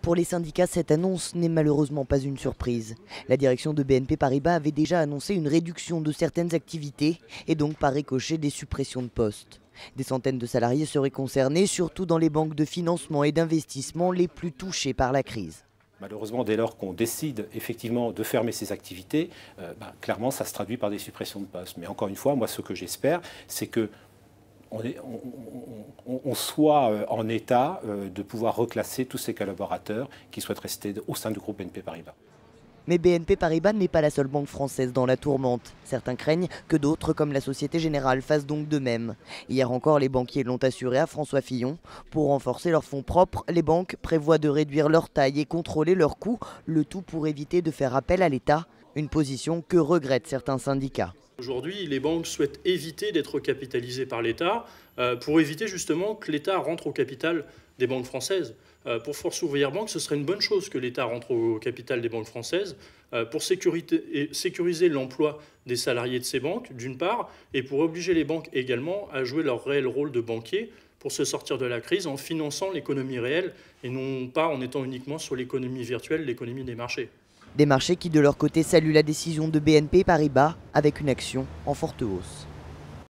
Pour les syndicats, cette annonce n'est malheureusement pas une surprise. La direction de BNP Paribas avait déjà annoncé une réduction de certaines activités et donc par ricochet des suppressions de postes. Des centaines de salariés seraient concernés, surtout dans les banques de financement et d'investissement les plus touchées par la crise. Malheureusement, dès lors qu'on décide effectivement de fermer ces activités, clairement, ça se traduit par des suppressions de postes. Mais encore une fois, moi, ce que j'espère, c'est que on soit en état de pouvoir reclasser tous ces collaborateurs qui souhaitent rester au sein du groupe BNP Paribas. Mais BNP Paribas n'est pas la seule banque française dans la tourmente. Certains craignent que d'autres, comme la Société Générale, fassent donc de même. Hier encore, les banquiers l'ont assuré à François Fillon. Pour renforcer leurs fonds propres, les banques prévoient de réduire leur taille et contrôler leurs coûts, le tout pour éviter de faire appel à l'État, une position que regrettent certains syndicats. Aujourd'hui, les banques souhaitent éviter d'être capitalisées par l'État pour éviter justement que l'État rentre au capital des banques françaises. Pour Force Ouvrière Banque, ce serait une bonne chose que l'État rentre au capital des banques françaises pour sécuriser l'emploi des salariés de ces banques, d'une part, et pour obliger les banques également à jouer leur réel rôle de banquier pour se sortir de la crise en finançant l'économie réelle et non pas en étant uniquement sur l'économie virtuelle, l'économie des marchés. Des marchés qui de leur côté saluent la décision de BNP Paribas avec une action en forte hausse.